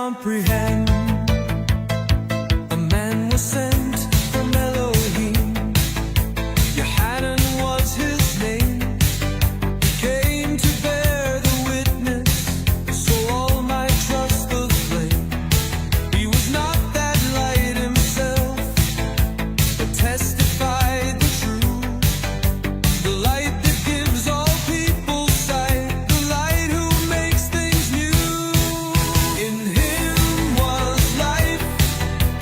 comprehend. A man was sent from Elohim. Yohanan was his name. He came to bear the witness, so all might trust the flame. He was not that light himself, but testified the truth. The light that gives all people sight, the light who makes things new. In him was life,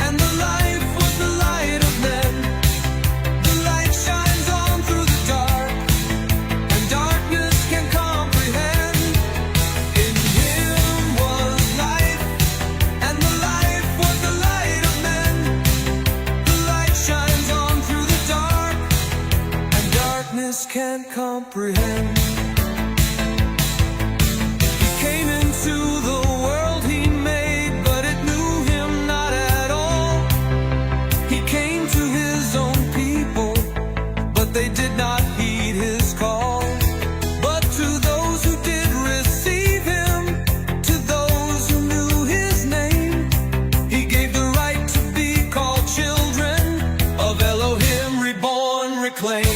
and the life was the light of men. The light shines on through the dark, and darkness can comprehend. In him was life, and the life was the light of men. The light shines on through the dark, and darkness can't comprehend. He came into the world he made, but it knew him not at all. He came to his own people, but they did not heed his call. But to those who did receive him, to those who knew his name, he gave the right to be called children of Elohim, reborn, reclaimed.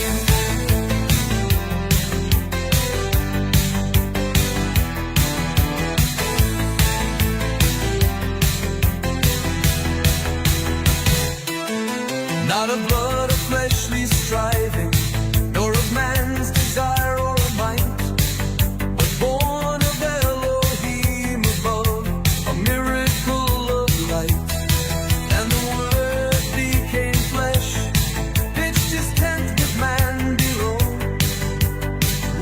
Not of blood or fleshly striving, nor of man's desire or a might, but born of Elohim above, a miracle of light. And the Word became flesh, pitched his tent with man below.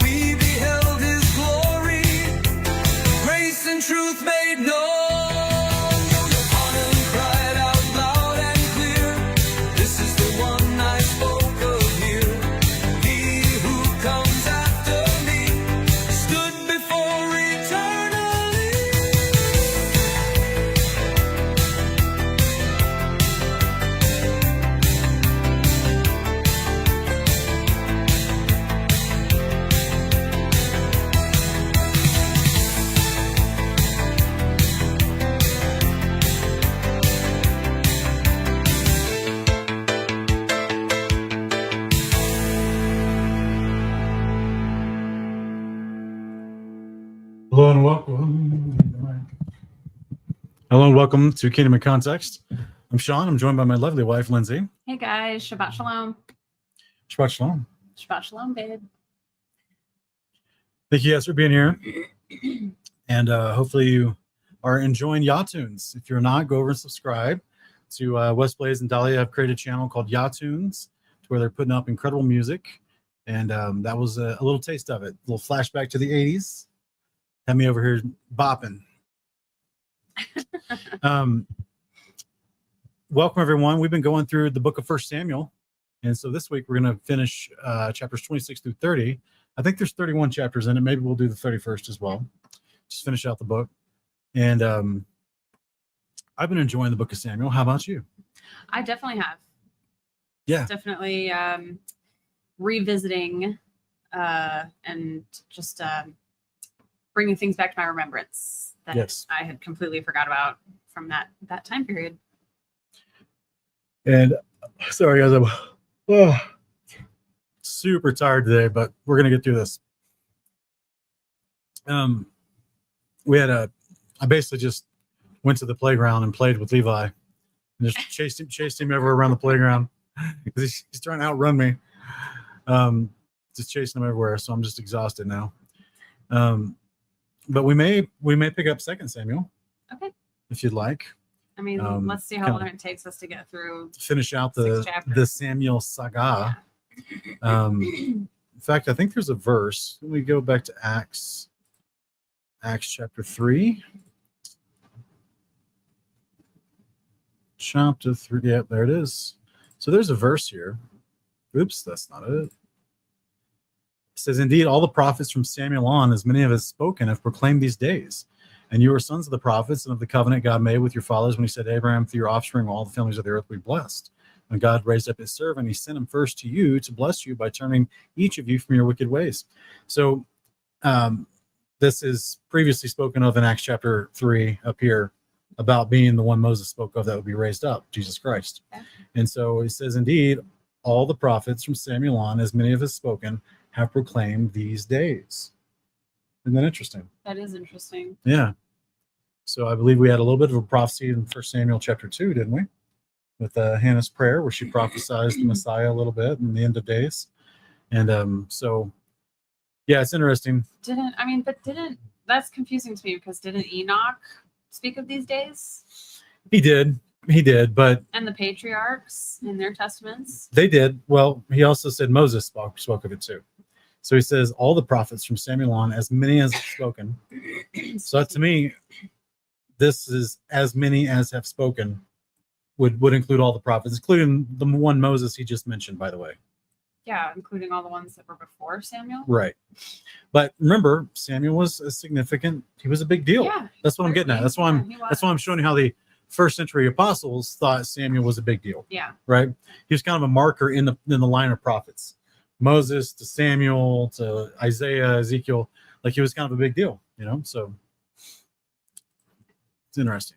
We beheld his glory, grace and truth made known. Yohanan cried out loud and clear, "This is the one I spoke of here. He who comes after me stood before eternally." Hello and welcome. Hello and welcome to Kingdom in Context. I'm Sean. I'm joined by my lovely wife, Lindsay. Hey guys, Shabbat Shalom. Shabbat Shalom. Shabbat Shalom, babe. Thank you guys for being here. And hopefully you are enjoying Yatunes. If you're not, go over and subscribe to West Blaze and Dahlia have created a channel called Yatunes, to where they're putting up incredible music. And that was a little taste of it. A little flashback to the 80s. Had me over here bopping. Welcome, everyone. We've been going through the book of 1 Samuel. And so this week we're going to finish chapters 26 through 30. I think there's 31 chapters in it. Maybe we'll do the 31st as well. Just finish out the book. And I've been enjoying the book of Samuel. How about you? I definitely have. Yeah. Definitely revisiting and just bringing things back to my remembrance that Yes. I had completely forgot about from that time period. And sorry, guys, I'm super tired today, but we're going to get through this. I basically just went to the playground and played with Levi and just chased him everywhere around the playground because he's trying to outrun me. Just chasing him everywhere. So I'm just exhausted now. But we may pick up 2 Samuel. Okay. If you'd like. I mean, let's see how long it takes us to get through. Finish out 6 chapters. the Samuel saga. Yeah. In fact, I think there's a verse. Let me go back to Acts chapter 3. Chapter 3. Yeah, there it is. So there's a verse here. Oops, that's not it. It says, "Indeed, all the prophets from Samuel on, as many of us spoken, have proclaimed these days. And you are sons of the prophets and of the covenant God made with your fathers when he said, Abraham, through your offspring, all the families of the earth will be blessed. When God raised up his servant, he sent him first to you to bless you by turning each of you from your wicked ways." So this is previously spoken of in Acts chapter 3 up here, about being the one Moses spoke of that would be raised up, Jesus Christ. Okay. And so he says, indeed, all the prophets from Samuel on, as many of us spoken, have proclaimed these days. Isn't that interesting? That is interesting. Yeah. So I believe we had a little bit of a prophecy in 1 Samuel chapter 2, didn't we? With Hannah's prayer, where she prophesied the Messiah a little bit in the end of days. And so, yeah, it's interesting. That's confusing to me, because didn't Enoch speak of these days? He did, but And the patriarchs in their testaments? they did. Well, he also said Moses spoke of it too. So he says all the prophets from Samuel on, as many as have spoken. So to me, this is as many as have spoken would include all the prophets, including the one Moses he just mentioned, by the way. Yeah, including all the ones that were before Samuel? Right. But remember, Samuel was he was a big deal. Yeah. That's what I'm getting at. That's why I'm showing you how the first century apostles thought Samuel was a big deal. Yeah. Right? He was kind of a marker in the line of prophets. Moses to Samuel to Isaiah, Ezekiel, like he was kind of a big deal, so it's interesting.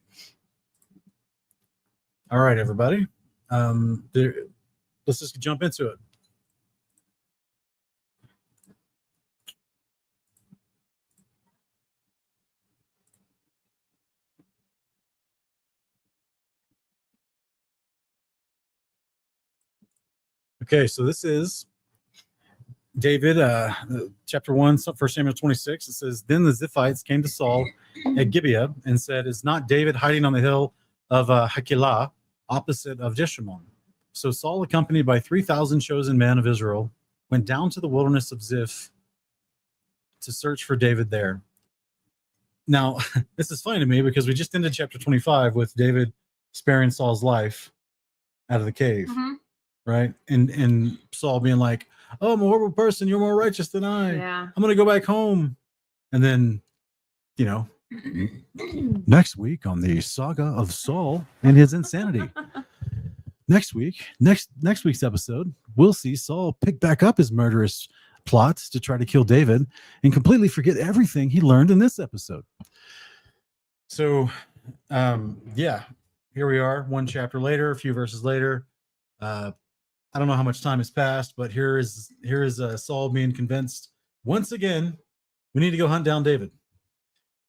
All right, everybody. Let's just jump into it. Okay, so this is David, chapter 1, 1 Samuel 26. It says, Then the Ziphites came to Saul at Gibeah and said, Is not David hiding on the hill of Hakilah, opposite of Jeshimon? So Saul, accompanied by 3,000 chosen men of Israel, went down to the wilderness of Ziph to search for David there. Now, this is funny to me because we just ended chapter 25 with David sparing Saul's life out of the cave. Mm-hmm. Right? And Saul being like, oh, I'm a horrible person. You're more righteous than I. Yeah. I'm going to go back home. And then, next week on the saga of Saul and his insanity. Next week's episode, we'll see Saul pick back up his murderous plots to try to kill David and completely forget everything he learned in this episode. So, here we are, one chapter later, a few verses later. I don't know how much time has passed, but here is Saul being convinced once again, we need to go hunt down David.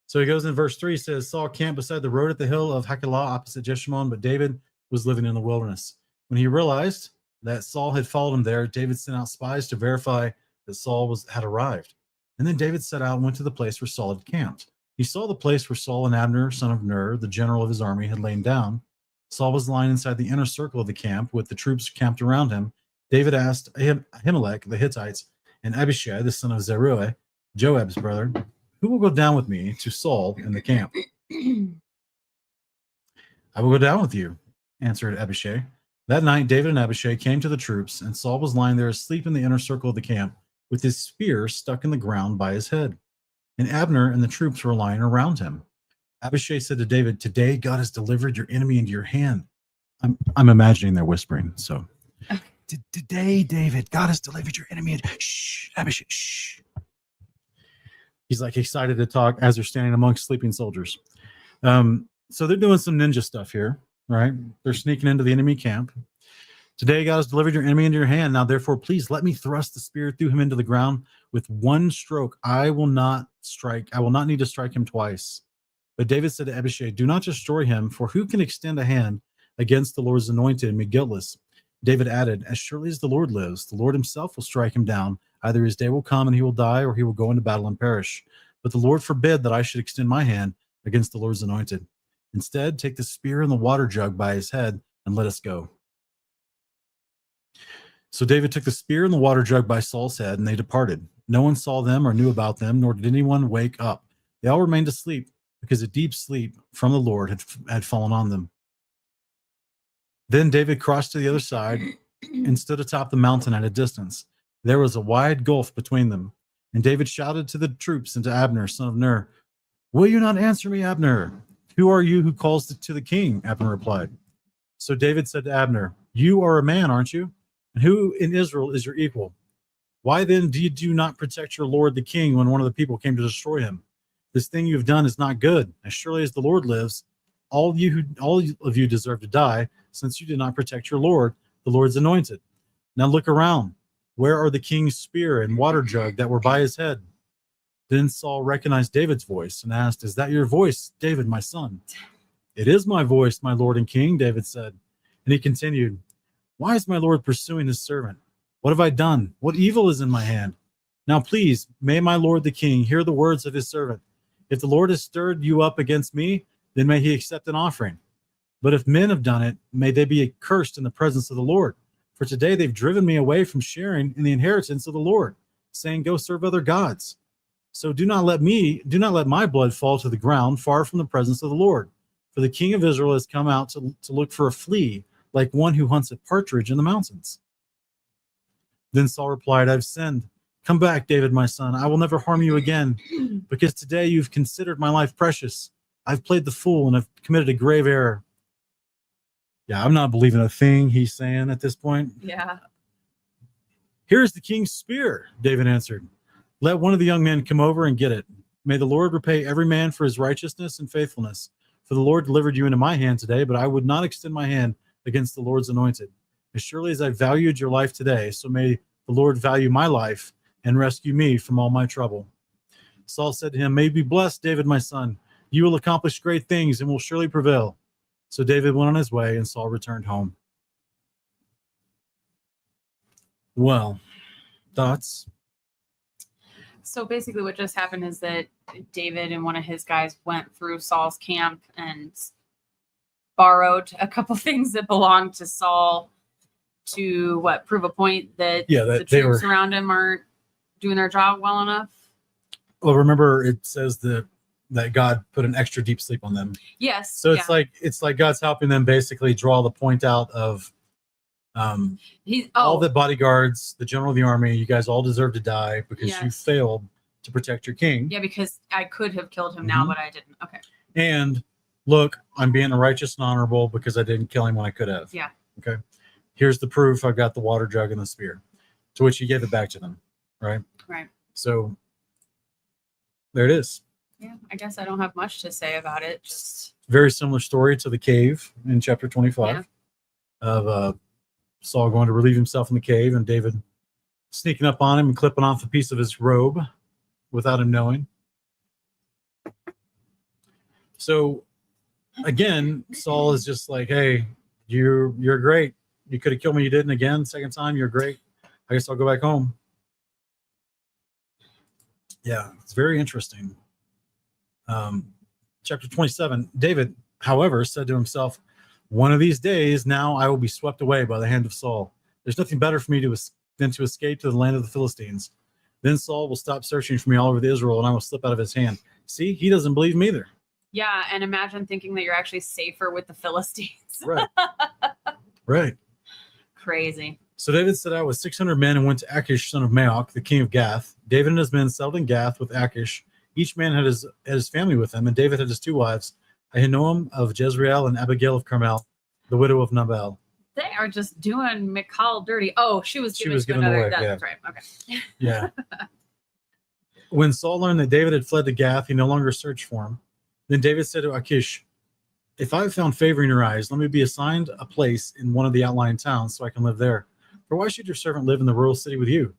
So he goes in verse 3, says, Saul camped beside the road at the hill of Hakilah opposite Jeshimon, but David was living in the wilderness. When he realized that Saul had followed him there, David sent out spies to verify that Saul had arrived. And then David set out and went to the place where Saul had camped. He saw the place where Saul and Abner, son of Ner, the general of his army, had lain down. Saul was lying inside the inner circle of the camp with the troops camped around him. David asked Ahimelech, the Hittites, and Abishai, the son of Zeruiah, Joab's brother, who will go down with me to Saul in the camp? I will go down with you, answered Abishai. That night, David and Abishai came to the troops, and Saul was lying there asleep in the inner circle of the camp with his spear stuck in the ground by his head. And Abner and the troops were lying around him. Abishai said to David, Today God has delivered your enemy into your hand. I'm imagining they're whispering. So, Today, David, God has delivered your enemy. Shh, Abishai, shh. He's like excited to talk as they're standing amongst sleeping soldiers. So they're doing some ninja stuff here, right? They're sneaking into the enemy camp. Today, God has delivered your enemy into your hand. Now, therefore, please let me thrust the spear through him into the ground with one stroke. I will not need to strike him twice. But David said to Abishai, Do not destroy him, for who can extend a hand against the Lord's anointed and be guiltless? David added, As surely as the Lord lives, the Lord himself will strike him down. Either his day will come and he will die, or he will go into battle and perish. But the Lord forbid that I should extend my hand against the Lord's anointed. Instead, take the spear and the water jug by his head and let us go. So David took the spear and the water jug by Saul's head, and they departed. No one saw them or knew about them, nor did anyone wake up. They all remained asleep, because a deep sleep from the Lord had fallen on them. Then David crossed to the other side and stood atop the mountain at a distance. There was a wide gulf between them. And David shouted to the troops and to Abner, son of Ner, Will you not answer me, Abner? Who are you who calls to the king? Abner replied. So David said to Abner, You are a man, aren't you? And who in Israel is your equal? Why then did you not protect your lord the king when one of the people came to destroy him? This thing you have done is not good. As surely as the Lord lives, all of you deserve to die, since you did not protect your Lord, the Lord's anointed. Now look around. Where are the king's spear and water jug that were by his head?" Then Saul recognized David's voice and asked, "Is that your voice, David, my son?" "It is my voice, my lord and king," David said. And he continued, "Why is my lord pursuing his servant? What have I done? What evil is in my hand? Now please, may my lord the king hear the words of his servant. If the Lord has stirred you up against me, then may he accept an offering. But if men have done it, may they be accursed in the presence of the Lord. For today they've driven me away from sharing in the inheritance of the Lord, saying, 'Go serve other gods.' So do not let my blood fall to the ground far from the presence of the Lord. For the king of Israel has come out to look for a flea, like one who hunts a partridge in the mountains." Then Saul replied, "I've sinned. Come back, David, my son. I will never harm you again, because today you've considered my life precious. I've played the fool and have committed a grave error." Yeah, I'm not believing a thing he's saying at this point. Yeah. "Here's the king's spear," David answered. "Let one of the young men come over and get it. May the Lord repay every man for his righteousness and faithfulness. For the Lord delivered you into my hand today, but I would not extend my hand against the Lord's anointed. As surely as I valued your life today, so may the Lord value my life and rescue me from all my trouble." Saul said to him, "May you be blessed, David, my son. You will accomplish great things and will surely prevail." So David went on his way, and Saul returned home. Well, thoughts? So basically, what just happened is that David and one of his guys went through Saul's camp and borrowed a couple things that belonged to Saul to prove a point that the troops around him aren't doing their job well enough. Well, remember it says that God put an extra deep sleep on them. Yes. So it's like God's helping them basically draw the point out of all the bodyguards, the general of the army. You guys all deserve to die because you failed to protect your king. Yeah, because I could have killed him now, but I didn't. Okay. And look, I'm being righteous and honorable because I didn't kill him when I could have. Yeah. Okay. Here's the proof. I've got the water jug and the spear. To which he gave it back to them. Right. Right. So there it is. Yeah, I guess I don't have much to say about it. Just very similar story to the cave in chapter 25 of Saul going to relieve himself in the cave and David sneaking up on him and clipping off a piece of his robe without him knowing. So again, Saul is just like, "Hey, you're great. You could have killed me. You didn't. Again, second time, you're great. I guess I'll go back home." Yeah, it's very interesting. Chapter 27, David, however, said to himself, "One of these days now I will be swept away by the hand of Saul. There's nothing better for me than to escape to the land of the Philistines. Then Saul will stop searching for me all over Israel and I will slip out of his hand." See, he doesn't believe me either. Yeah, and imagine thinking that you're actually safer with the Philistines. Right. Right. Crazy. So David set out with 600 men and went to Achish, son of Maok, the king of Gath. David and his men settled in Gath with Achish. Each man had his family with him, and David had his two wives, Ahinoam of Jezreel and Abigail of Carmel, the widow of Nabal. They are just doing Michal dirty. Oh, she was given away. Yeah. That's right. Okay. Yeah. When Saul learned that David had fled to Gath, he no longer searched for him. Then David said to Achish, "If I have found favor in your eyes, let me be assigned a place in one of the outlying towns so I can live there. For why should your servant live in the rural city with you?"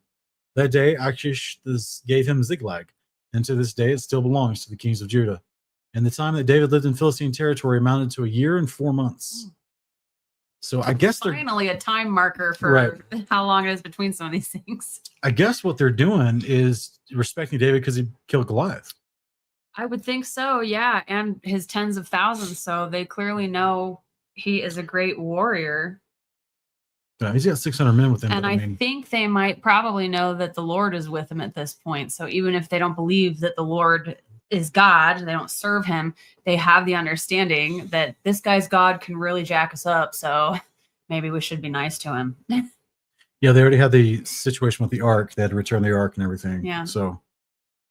That day Achish gave him Ziklag, and to this day it still belongs to the kings of Judah. And the time that David lived in Philistine territory amounted to 1 year and 4 months. So I guess they're finally a time marker for how long it is between some of these things. I guess what they're doing is respecting David because he killed Goliath. I would think so, yeah, and his tens of thousands. So they clearly know he is a great warrior. Yeah, he's got 600 men with him. And I think they might probably know that the Lord is with him at this point. So even if they don't believe that the Lord is God, they don't serve him, they have the understanding that this guy's God can really jack us up. So maybe we should be nice to him. Yeah, they already had the situation with the ark. They had to return the ark and everything. Yeah. So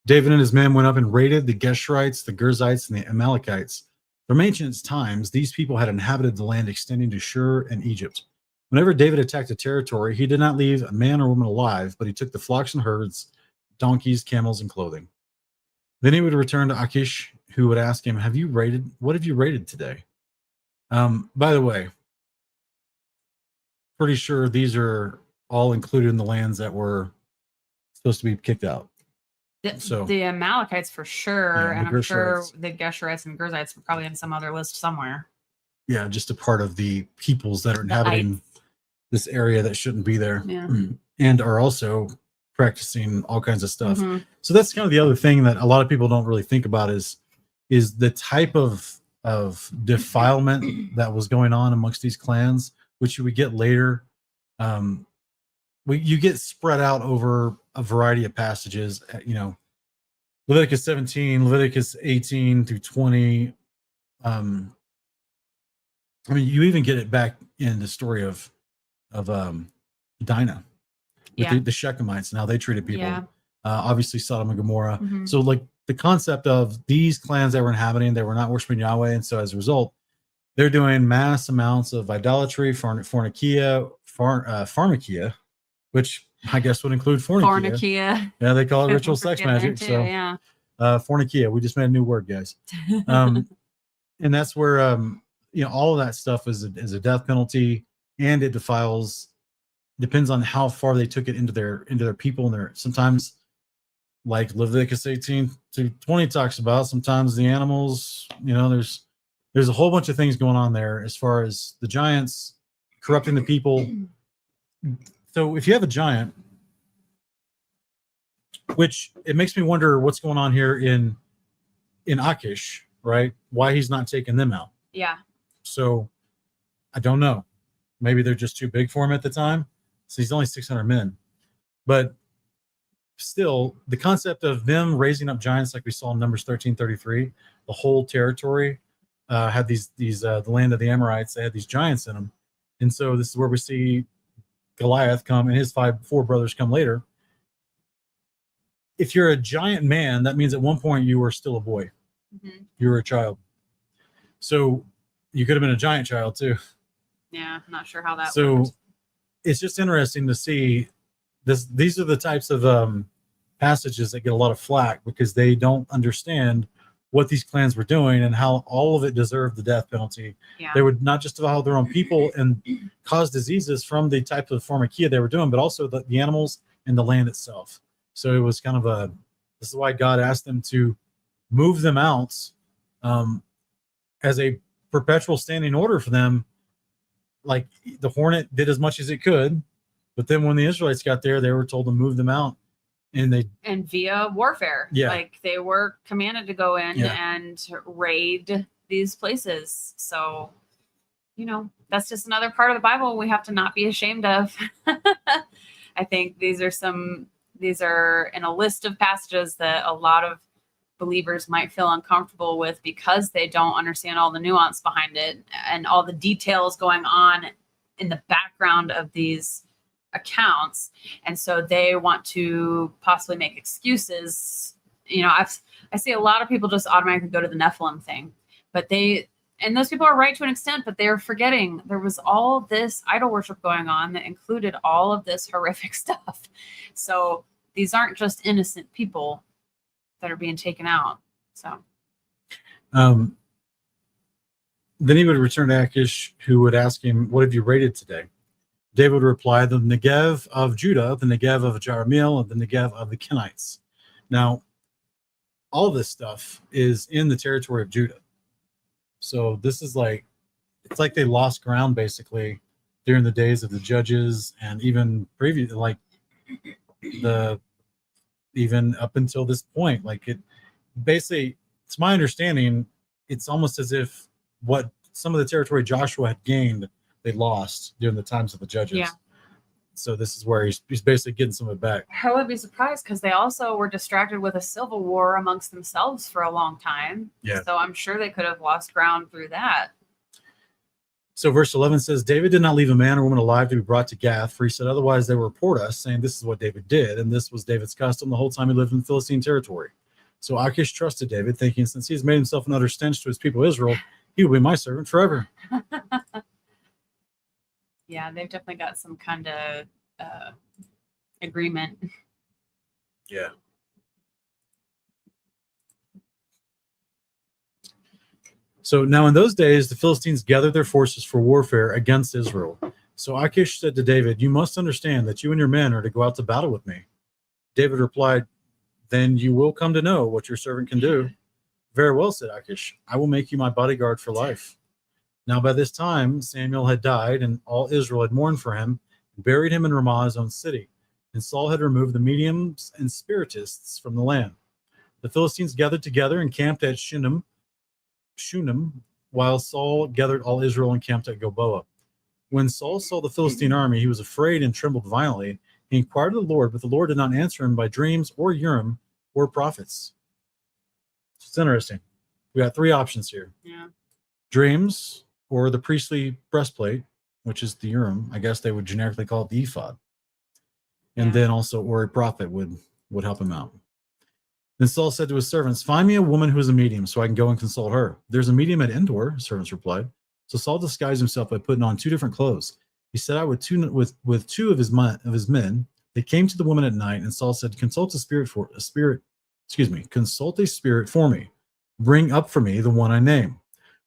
David and his men went up and raided the Geshurites, the Girzites, and the Amalekites. From ancient times, these people had inhabited the land extending to Shur and Egypt. Whenever David attacked a territory, he did not leave a man or woman alive, but he took the flocks and herds, donkeys, camels, and clothing. Then he would return to Achish, who would ask him, "What have you raided today?" By the way, pretty sure these are all included in the lands that were supposed to be kicked out. The Amalekites for sure, Yeah, and the I'm sure Gershonites. the Geshurites and Gerzites were probably in some other list somewhere. Yeah, just a part of the peoples that are inhabiting this area that shouldn't be there, Yeah. and are also practicing all kinds of stuff. Mhm. So that's kind of the other thing that a lot of people don't really think about is the type of defilement that was going on amongst these clans, which you would get later. You get spread out over a variety of passages. Leviticus 17, Leviticus 18 through 20. I mean, you even get it back in the story of Dinah with the Shechemites and how they treated people. Yeah. Obviously, Sodom and Gomorrah. Mhm. So, like the concept of these clans that were inhabiting, they were not worshiping Yahweh, and so as a result, they're doing mass amounts of idolatry, pharmakia, which I guess would include fornikia. Fornikia. Yeah, they call it ritual sex Forget magic. that too, So, yeah. fornikia. We just made a new word, guys. And that's where all of that stuff is a death penalty, and it defiles. Depends on how far they took it into their people and their sometimes, like Leviticus 18 to 20 talks about. Sometimes the animals, there's a whole bunch of things going on there as far as the giants corrupting the people. So if you have a giant, which it makes me wonder what's going on here in Achish, right? Why he's not taking them out. Yeah. So I don't know. Maybe they're just too big for him at the time. So he's only 600 men. But still, the concept of them raising up giants like we saw in Numbers 13:33, the whole territory had these the land of the Amorites. They had these giants in them. And so this is where we see Goliath come and his four brothers come later. If you're a giant man, that means at one point you were still a boy. Mm-hmm. You were a child. So you could have been a giant child too. Yeah, I'm not sure how that so works. It's just interesting to see this. These are the types of passages that get a lot of flack because they don't understand what these clans were doing and how all of it deserved the death penalty. Yeah. They would not just defile their own people and cause diseases from the type of pharmakia they were doing, but also the animals and the land itself. So it was kind of this is why God asked them to move them out as a perpetual standing order for them. Like the hornet did as much as it could, but then when the Israelites got there, they were told to move them out, and via warfare. Yeah. Like they were commanded to go in and raid these places. So, that's just another part of the Bible we have to not be ashamed of. I think these are in a list of passages that a lot of believers might feel uncomfortable with because they don't understand all the nuance behind it and all the details going on in the background of these accounts. And so they want to possibly make excuses. I see a lot of people just automatically go to the Nephilim thing, but those people are right to an extent, but they're forgetting there was all this idol worship going on that included all of this horrific stuff. So these aren't just innocent people that are being taken out. So then he would return to Achish, who would ask him, "What have you raided today?" David would reply, "The Negev of Judah, the Negev of Jerahmeel, and the Negev of the Kenites." Now, all this stuff is in the territory of Judah. So this is it's like they lost ground basically during the days of the judges and even previous, even up until this point. Like it basically, it's my understanding, it's almost as if what some of the territory Joshua had gained, they lost during the times of the judges. Yeah. So this is where he's basically getting some of it back. I would be surprised because they also were distracted with a civil war amongst themselves for a long time. Yeah. So I'm sure they could have lost ground through that. So verse 11 says, David did not leave a man or woman alive to be brought to Gath, for he said, otherwise they will report us, saying this is what David did. And this was David's custom the whole time he lived in the Philistine territory. So Achish trusted David, thinking, since he has made himself an utter stench to his people Israel, he will be my servant forever. Yeah, they've definitely got some kind of agreement. So now in those days, the Philistines gathered their forces for warfare against Israel. So Achish said to David, "You must understand that you and your men are to go out to battle with me." David replied, "Then you will come to know what your servant can do." "Very well," said Achish, "I will make you my bodyguard for life." Now by this time Samuel had died, and all Israel had mourned for him, and buried him in Ramah, his own city. And Saul had removed the mediums and spiritists from the land. The Philistines gathered together and camped at Shunem, while Saul gathered all Israel and camped at Gilboa. When Saul saw the Philistine army, he was afraid and trembled violently. He inquired of the Lord, but the Lord did not answer him by dreams or Urim or prophets. It's interesting. We got three options here. Yeah. Dreams, or the priestly breastplate, which is the Urim. I guess they would generically call it the ephod. And then also, or a prophet would help him out. Then Saul said to his servants, "Find me a woman who is a medium, so I can go and consult her." "There's a medium at Endor," his servants replied. So Saul disguised himself by putting on two different clothes. He set out with two of his men. They came to the woman at night, and Saul said, consult a spirit for me. Bring up for me the one I name."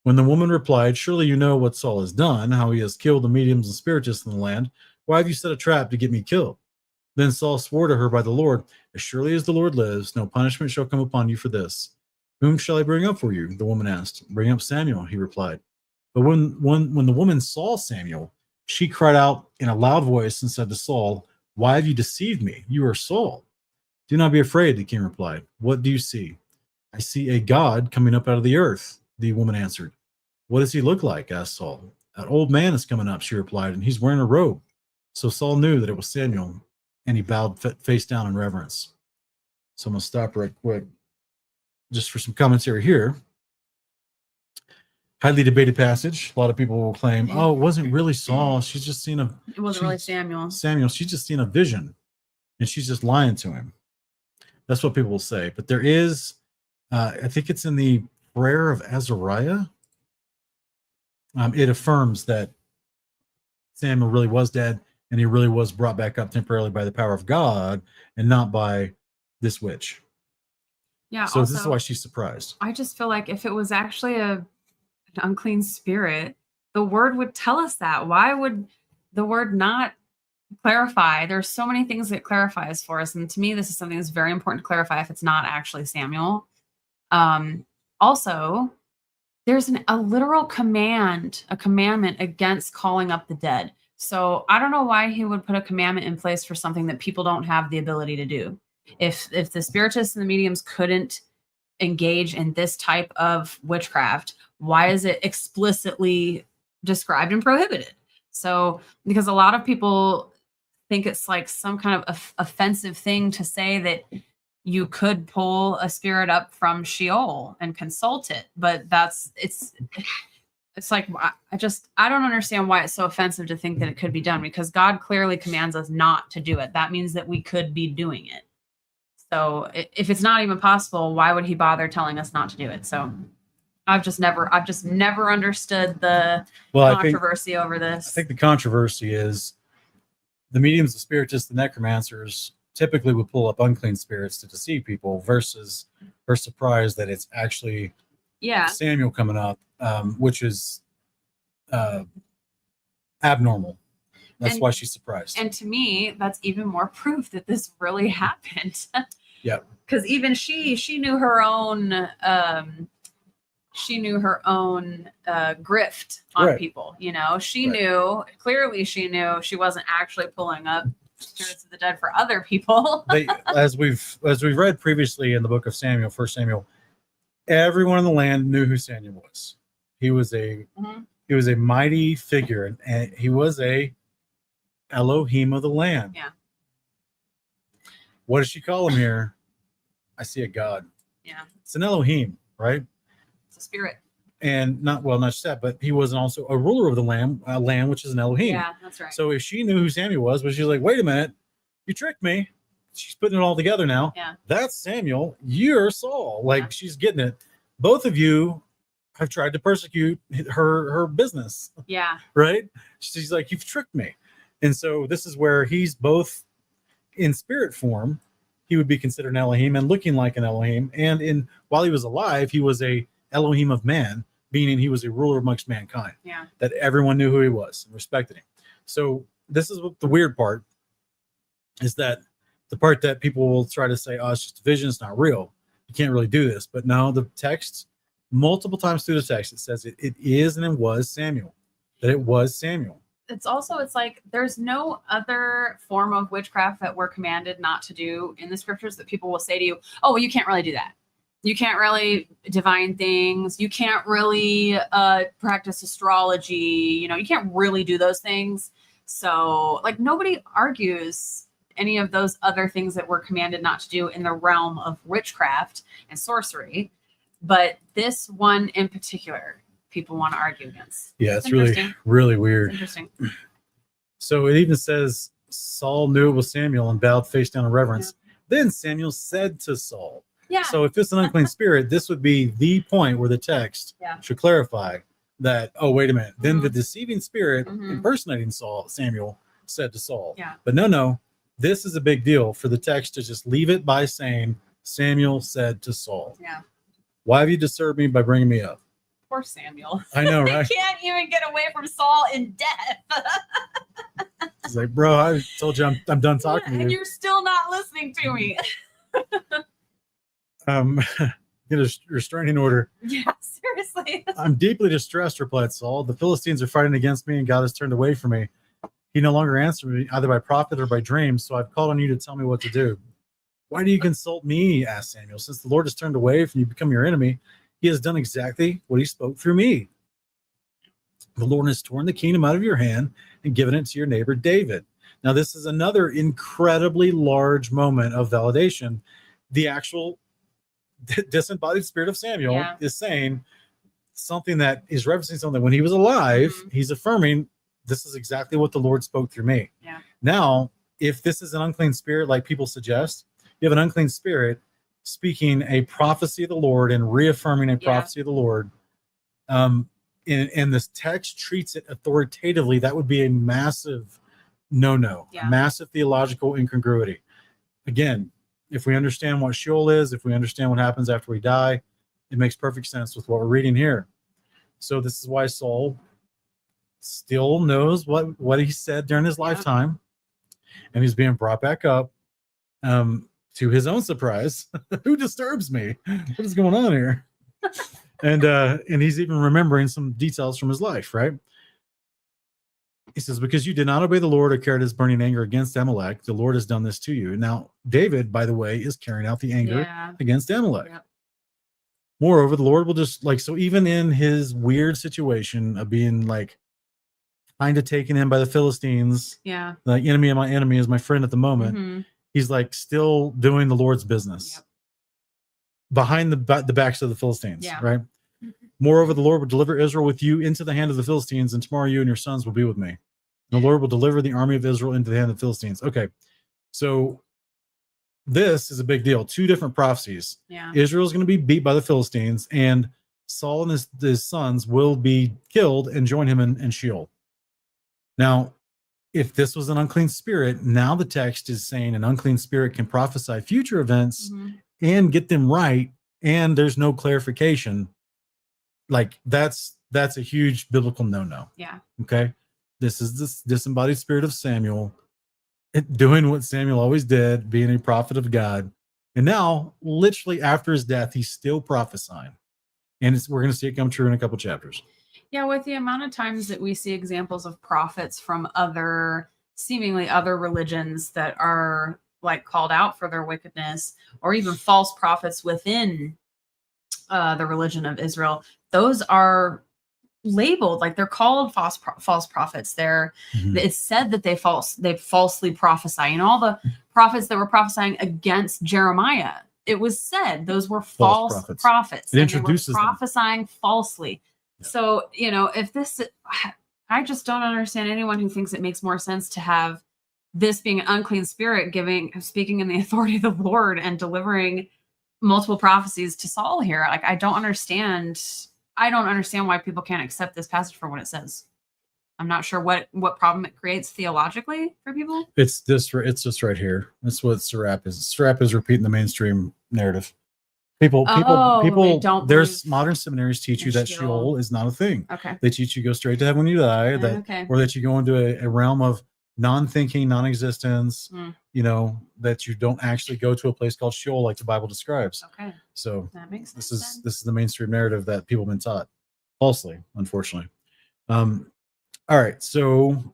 When the woman replied, "Surely you know what Saul has done, how he has killed the mediums and spiritists in the land. Why have you set a trap to get me killed?" Then Saul swore to her by the Lord, "As surely as the Lord lives, no punishment shall come upon you for this." "Whom shall I bring up for you?" the woman asked. "Bring up Samuel," he replied. But when the woman saw Samuel, she cried out in a loud voice and said to Saul, "Why have you deceived me? You are Saul." "Do not be afraid," the king replied. "What do you see?" "I see a God coming up out of the earth," the woman answered. "What does he look like?" asked Saul. "An old man is coming up," she replied, "and he's wearing a robe." So Saul knew that it was Samuel, and he bowed face down in reverence. So I'm going to stop right quick just for some commentary here. Highly debated passage. A lot of people will claim, "Oh, it wasn't really Saul. She's just seen It wasn't really Samuel. She's just seen a vision, and she's just lying to him." That's what people will say. But there is, I think it's in the prayer of Azariah. It affirms that Samuel really was dead, and he really was brought back up temporarily by the power of God, and not by this witch. Yeah. So also, this is why she's surprised. I just feel like if it was actually an unclean spirit, the word would tell us that. Why would the word not clarify? There's so many things that clarifies for us, and to me, this is something that's very important to clarify if it's not actually Samuel. Also, there's a literal commandment against calling up the dead. So I don't know why he would put a commandment in place for something that people don't have the ability to do. If the spiritists and the mediums couldn't engage in this type of witchcraft, why is it explicitly described and prohibited? So, because a lot of people think it's like some kind of offensive thing to say that you could pull a spirit up from Sheol and consult it, but it's like, I don't understand why it's so offensive to think that it could be done, because God clearly commands us not to do it. That means that we could be doing it. So if it's not even possible, why would he bother telling us not to do it? So I've just never understood the controversy over this. I think the controversy is the mediums, the spiritists, the necromancers typically would pull up unclean spirits to deceive people, versus her surprise that it's actually Samuel coming up, which is abnormal. That's why she's surprised. And to me, that's even more proof that this really happened. Yeah. Because even she knew her own grift on people. You know, she knew she wasn't actually pulling up spirits of the dead for other people. as we've read previously in the book of Samuel, 1 Samuel, everyone in the land knew who Samuel was. He was a mighty figure, and he was a Elohim of the land. Yeah. What does she call him here? I see a God. Yeah. It's an Elohim, right? It's a spirit. And not just that, but he was also a ruler of the land, which is an Elohim. Yeah, that's right. So if she knew who Samuel was, but she's like, wait a minute, you tricked me. She's putting it all together now. Yeah. That's Samuel. You're Saul. Like, she's getting it. Both of you have tried to persecute her business. Yeah. Right? She's like, you've tricked me. And so this is where he's both in spirit form, he would be considered an Elohim and looking like an Elohim. And while he was alive, he was a Elohim of man, meaning he was a ruler amongst mankind. Yeah. That everyone knew who he was and respected him. So this is what the weird part is, that the part that people will try to say, oh, it's just a vision, it's not real. You can't really do this. But no, the text, multiple times through the text, it says it is and it was Samuel. That it was Samuel. It's like there's no other form of witchcraft that we're commanded not to do in the scriptures that people will say to you, oh, well, you can't really do that. You can't really divine things. You can't really practice astrology. You know, you can't really do those things. So like nobody argues any of those other things that we're commanded not to do in the realm of witchcraft and sorcery. But this one in particular, people want to argue against. Yeah, it's really, really weird. It's interesting. So it even says Saul knew it was Samuel and bowed face down in reverence. Yeah. Then Samuel said to Saul. Yeah. So if it's an unclean spirit, this would be the point where the text should clarify that, oh, wait a minute. Then the deceiving spirit impersonating Samuel said to Saul. Yeah. But no, this is a big deal for the text to just leave it by saying Samuel said to Saul. Yeah. Why have you disturbed me by bringing me up? Poor Samuel. I know, right? He can't even get away from Saul in death. He's like, bro, I told you I'm done talking to you. And you're still not listening to me. Get a restraining order. Yeah, seriously. I'm deeply distressed, replied Saul. The Philistines are fighting against me, and God has turned away from me. He no longer answered me, either by prophet or by dreams, so I've called on you to tell me what to do. Why do you consult me? Asked Samuel. Since the Lord has turned away from you, become your enemy, he has done exactly what he spoke through me. The Lord has torn the kingdom out of your hand and given it to your neighbor David. Now, this is another incredibly large moment of validation. The actual disembodied spirit of Samuel is saying something that is referencing something when he was alive. He's affirming this is exactly what the Lord spoke through me. Yeah. Now, if this is an unclean spirit, like people suggest, you have an unclean spirit speaking a prophecy of the Lord and reaffirming a prophecy of the Lord, and this text treats it authoritatively, that would be a massive no-no, massive theological incongruity. Again, if we understand what Sheol is, if we understand what happens after we die, it makes perfect sense with what we're reading here. So this is why Saul still knows what he said during his lifetime, and he's being brought back up. To his own surprise, who disturbs me? What is going on here? And he's even remembering some details from his life, right? He says, because you did not obey the Lord or carried his burning anger against Amalek, the Lord has done this to you. Now, David, by the way, is carrying out the anger against Amalek. Yep. Moreover, the Lord will just so even in his weird situation of being kind of taken in by the Philistines, the enemy of my enemy is my friend at the moment. He's still doing the Lord's business behind the backs of the Philistines, right? Moreover, the Lord will deliver Israel with you into the hand of the Philistines, and tomorrow you and your sons will be with me. And the Lord will deliver the army of Israel into the hand of the Philistines. Okay, so this is a big deal. Two different prophecies. Yeah. Israel is going to be beat by the Philistines, and Saul and his sons will be killed and join him in Sheol. Now, if this was an unclean spirit, now the text is saying an unclean spirit can prophesy future events and get them right, and there's no clarification. That's a huge biblical no-no. Yeah. Okay. This is this disembodied spirit of Samuel doing what Samuel always did, being a prophet of God. And now, literally after his death, he's still prophesying. And we're going to see it come true in a couple chapters. Yeah, with the amount of times that we see examples of prophets from seemingly other religions that are called out for their wickedness, or even false prophets within the religion of Israel, those are labeled they're called false prophets. It's said that they falsely prophesy. All the prophets that were prophesying against Jeremiah, it was said those were false prophets. It introduces they were prophesying falsely. Yeah. So if this, I just don't understand anyone who thinks it makes more sense to have this being an unclean spirit speaking in the authority of the Lord and delivering multiple prophecies to Saul here. I don't understand why people can't accept this passage for what it says. I'm not sure what problem it creates theologically for people. It's just right here. That's what Serap is. Serap is repeating the mainstream narrative. People, they don't there's believe modern seminaries teach you in that Sheol. Sheol is not a thing. Okay. They teach you go straight to heaven when you die, Okay. or that you go into a realm of non-thinking, non-existence, Mm. that you don't actually go to a place called Sheol like the Bible describes. Okay. So That makes sense. this is the mainstream narrative that people have been taught falsely, unfortunately. All right, so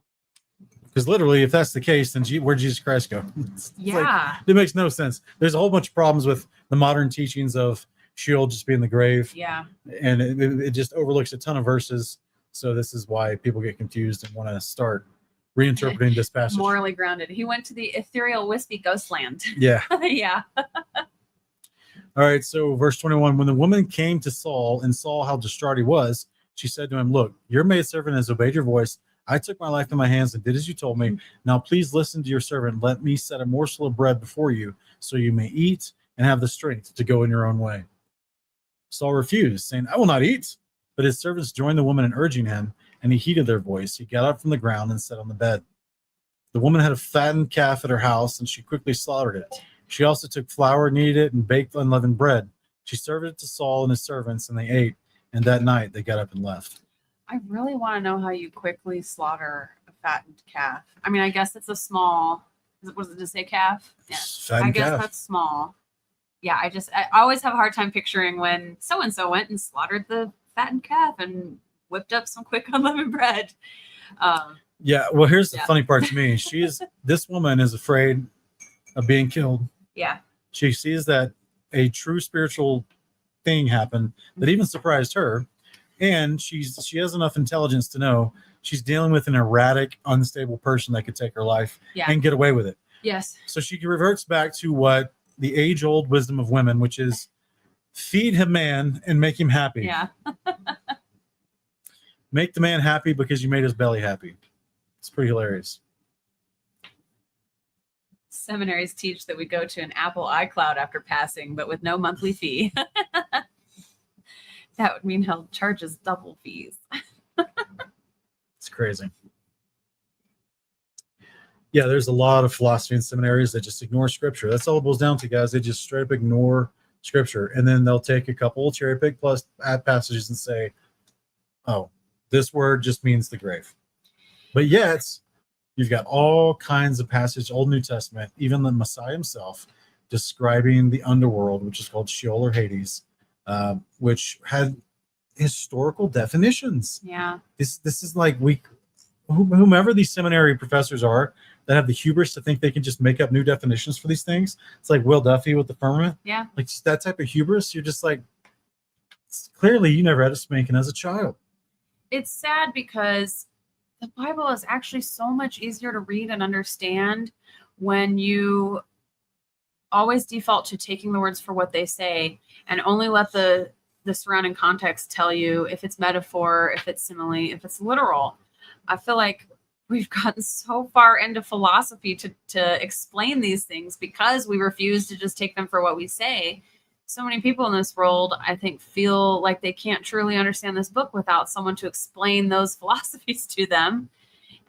because literally, if that's the case, then where'd Jesus Christ go? It's Yeah. it makes no sense. There's a whole bunch of problems with the modern teachings of Sheol just being the grave. Yeah. And it just overlooks a ton of verses. So this is why people get confused and want to start reinterpreting this passage. Morally grounded. He went to the ethereal, wispy ghost land. Yeah. Yeah. All right. So verse 21, when the woman came to Saul and saw how distraught he was, she said to him, look, your maidservant has obeyed your voice. I took my life in my hands and did as you told me. Now please listen to your servant. Let me set a morsel of bread before you so you may eat and have the strength to go in your own way. Saul refused, saying, I will not eat. But his servants joined the woman in urging him, and he heeded their voice. He got up from the ground and sat on the bed. The woman had a fattened calf at her house, and she quickly slaughtered it. She also took flour, kneaded it, and baked unleavened bread. She served it to Saul and his servants, and they ate. And that night they got up and left. I really want to know how you quickly slaughter a fattened calf. I mean, I guess it's a small. Was it to say calf? Yeah. Fattened I guess calf. that's small. Yeah, I always have a hard time picturing when so and so went and slaughtered the fattened calf and whipped up some quick unleavened bread. Yeah, well, here's the funny part to me. This woman is afraid of being killed. Yeah. She sees that a true spiritual thing happened that even surprised her, and she has enough intelligence to know she's dealing with an erratic, unstable person that could take her life and get away with it. Yes. So she reverts back to what the age-old wisdom of women, which is feed a man and make him happy. Yeah. Make the man happy because you made his belly happy. It's pretty hilarious. Seminaries teach that we go to an Apple iCloud after passing, but with no monthly fee. That would mean he'll charge us double fees. It's crazy. Yeah, there's a lot of philosophy in seminaries that just ignore scripture. That's all it boils down to, guys. They just straight up ignore scripture. And then they'll take a couple cherry pick plus add passages and say, oh, this word just means the grave. But yet, you've got all kinds of passages, Old New Testament, even the Messiah himself, describing the underworld, which is called Sheol or Hades, which had historical definitions. Yeah. This is like whomever these seminary professors are that have the hubris to think they can just make up new definitions for these things. It's like Will Duffy with the firmament. Yeah. Like just that type of hubris. You're just like, clearly you never had a spanking as a child. It's sad because the Bible is actually so much easier to read and understand when you always default to taking the words for what they say and only let the surrounding context tell you if it's metaphor, if it's simile, if it's literal. I feel like we've gotten so far into philosophy to explain these things because we refuse to just take them for what we say. So many people in this world, I think, feel like they can't truly understand this book without someone to explain those philosophies to them.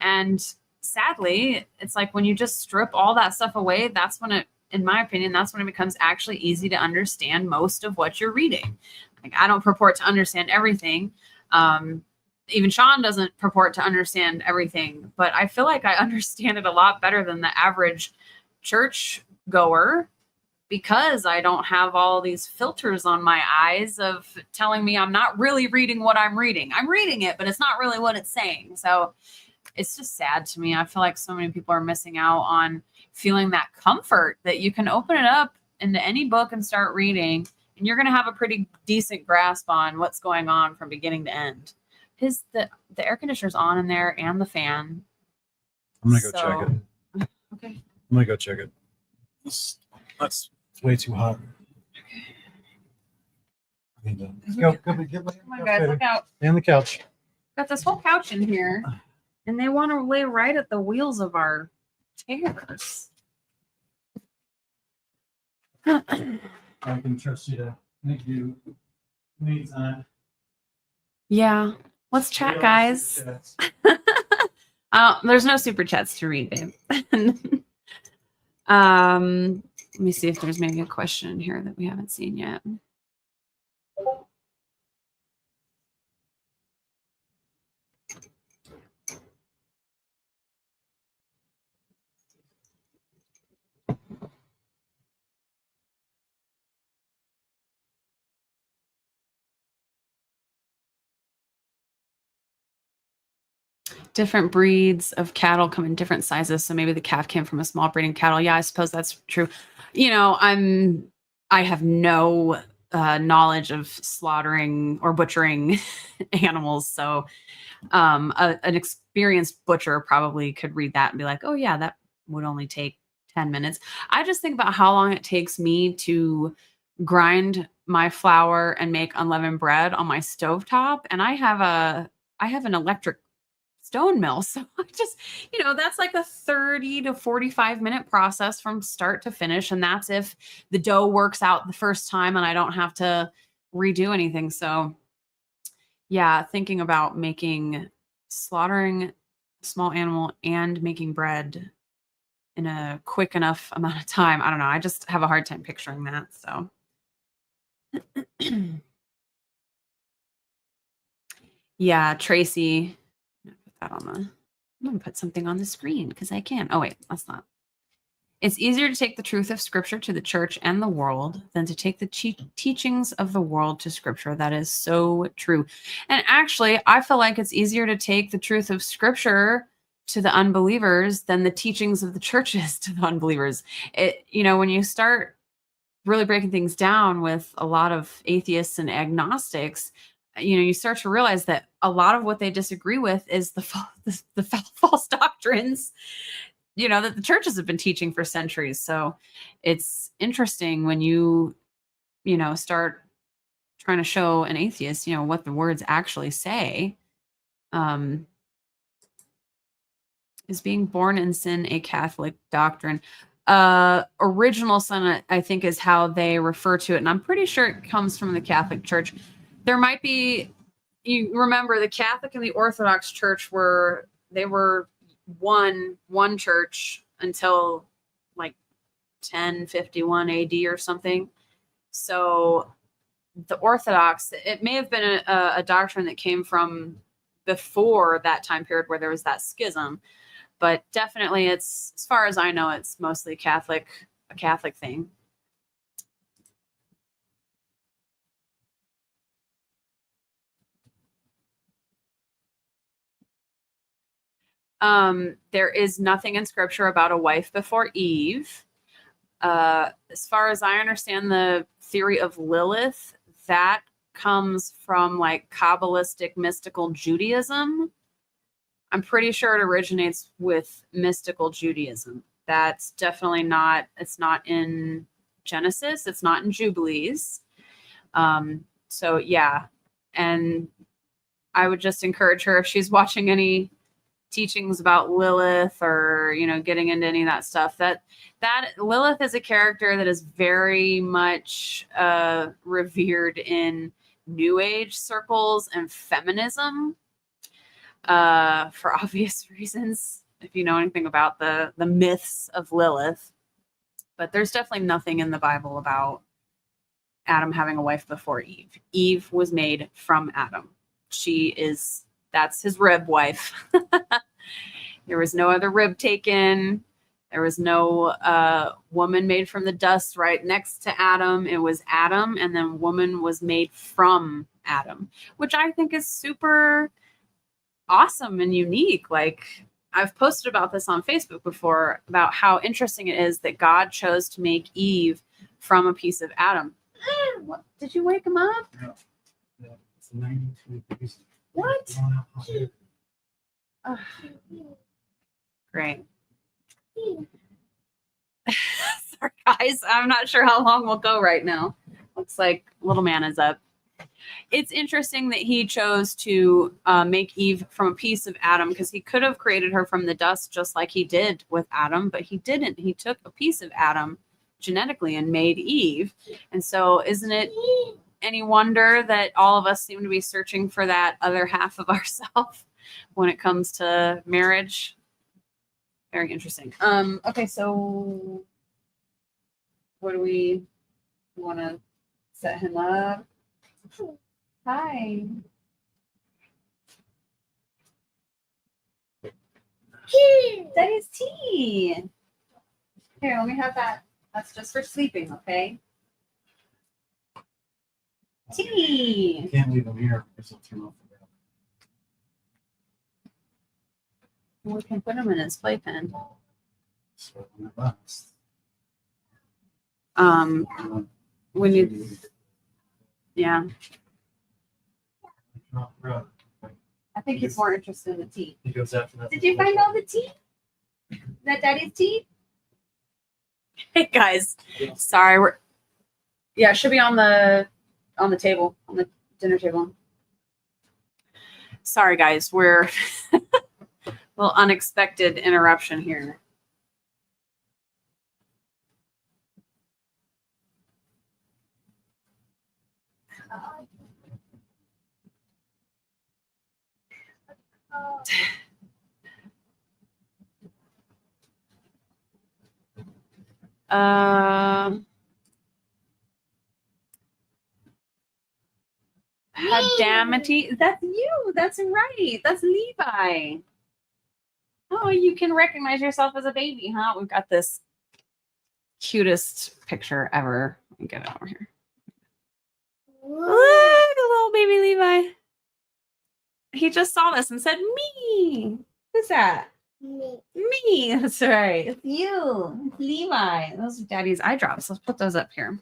And sadly, it's like when you just strip all that stuff away, that's when it, in my opinion, that's when it becomes actually easy to understand most of what you're reading. Like, I don't purport to understand everything. Even Sean doesn't purport to understand everything, but I feel like I understand it a lot better than the average church goer because I don't have all these filters on my eyes of telling me I'm not really reading what I'm reading. I'm reading it, but it's not really what it's saying. So it's just sad to me. I feel like so many people are missing out on feeling that comfort that you can open it up into any book and start reading, and you're going to have a pretty decent grasp on what's going on from beginning to end. The air conditioner's on in there and the fan. I'm gonna go check it. Okay. I'm gonna go check it. That's way too hot. Come on, guys, look out. Stay on the couch. Got this whole couch in here, and they want to lay right at the wheels of our chairs. I can trust you to make you anytime. Yeah. Let's chat, guys. There's no super chats to read, babe. Let me see if there's maybe a question in here that we haven't seen yet. different breeds of cattle come in different sizes. So maybe the calf came from a small breeding cattle. Yeah, I suppose that's true. You know, I have no knowledge of slaughtering or butchering animals. So an experienced butcher probably could read that and be like, oh yeah, that would only take 10 minutes. I just think about how long it takes me to grind my flour and make unleavened bread on my stovetop. And I have an electric stone mill. So I just, you know, that's like a 30 to 45-minute process from start to finish. And that's if the dough works out the first time and I don't have to redo anything. So yeah, thinking about slaughtering a small animal and making bread in a quick enough amount of time. I don't know. I just have a hard time picturing that. So yeah, Tracy, I'm gonna put something on the screen because I can. Oh wait, that's not. It's easier to take the truth of Scripture to the church and the world than to take the teachings of the world to Scripture. That is so true. And actually, I feel like it's easier to take the truth of Scripture to the unbelievers than the teachings of the churches to the unbelievers. You know, when you start really breaking things down with a lot of atheists and agnostics, you know, you start to realize that a lot of what they disagree with is the false doctrines, you know, that the churches have been teaching for centuries. So it's interesting when you know, start trying to show an atheist, you know, what the words actually say. Is being born in sin a Catholic doctrine? Original sin, I think, is how they refer to it. And I'm pretty sure it comes from the Catholic Church. There might be, you remember the Catholic and the Orthodox Church were one church until like 1051 AD or something. So the Orthodox, it may have been a doctrine that came from before that time period where there was that schism, but definitely it's, as far as I know, it's mostly a Catholic thing. There is nothing in Scripture about a wife before Eve. As far as I understand the theory of Lilith, that comes from like Kabbalistic mystical Judaism. I'm pretty sure it originates with mystical Judaism. That's definitely not, it's not in Genesis. It's not in Jubilees. So yeah. And I would just encourage her, if she's watching any teachings about Lilith or, you know, getting into any of that stuff, that Lilith is a character that is very much revered in New Age circles and feminism, for obvious reasons, if you know anything about the myths of Lilith. But there's definitely nothing in the Bible about Adam having a wife before Eve. Eve was made from Adam. That's his rib wife. There was no other rib taken. There was no woman made from the dust right next to Adam. It was Adam, and then woman was made from Adam, which I think is super awesome and unique. Like, I've posted about this on Facebook before, about how interesting it is that God chose to make Eve from a piece of Adam. What? Did you wake him up? No. It's 92 degrees. What? Great. Sorry, guys. I'm not sure how long we'll go right now. Looks like little man is up. It's interesting that he chose to make Eve from a piece of Adam, because he could have created her from the dust just like he did with Adam, but he didn't. He took a piece of Adam genetically and made Eve. And so isn't it any wonder that all of us seem to be searching for that other half of ourselves when it comes to marriage? Very interesting. Okay, so what do we want to set him up? Hi. That is tea. Here, let me have that. That's just for sleeping, okay? Tea. You can't leave them here because they'll turn off the We can put him in his playpen. So when it lasts. We need, yeah. I think he's more interested in the tea. He goes after that. Did you find all the tea? That daddy's tea? Hey guys, sorry, it should be on the table, on the dinner table. Sorry guys, we're a little unexpected interruption here. Hadamity. That's you. That's right. That's Levi. Oh, you can recognize yourself as a baby, huh? We've got this cutest picture ever. Let me get it over here. Look, a little baby Levi. He just saw this and said, "Me." Who's that? Me. Me. That's right. It's you. It's Levi. Those are Daddy's eye drops. Let's put those up here.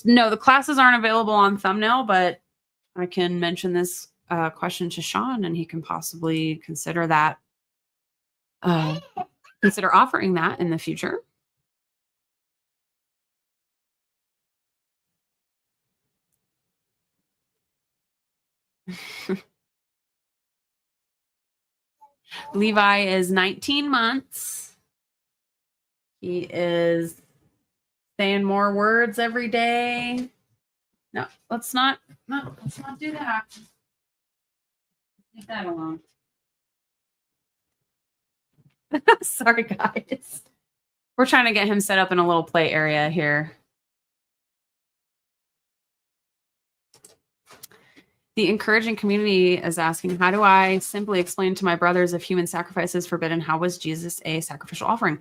No, the classes aren't available on thumbnail, but I can mention this question to Sean, and he can possibly consider that. Consider offering that in the future. Levi is 19 months. He is saying more words every day. No, let's not do that. Leave that alone. Sorry, guys. We're trying to get him set up in a little play area here. The encouraging community is asking, how do I simply explain to my brothers if human sacrifice is forbidden? How was Jesus a sacrificial offering?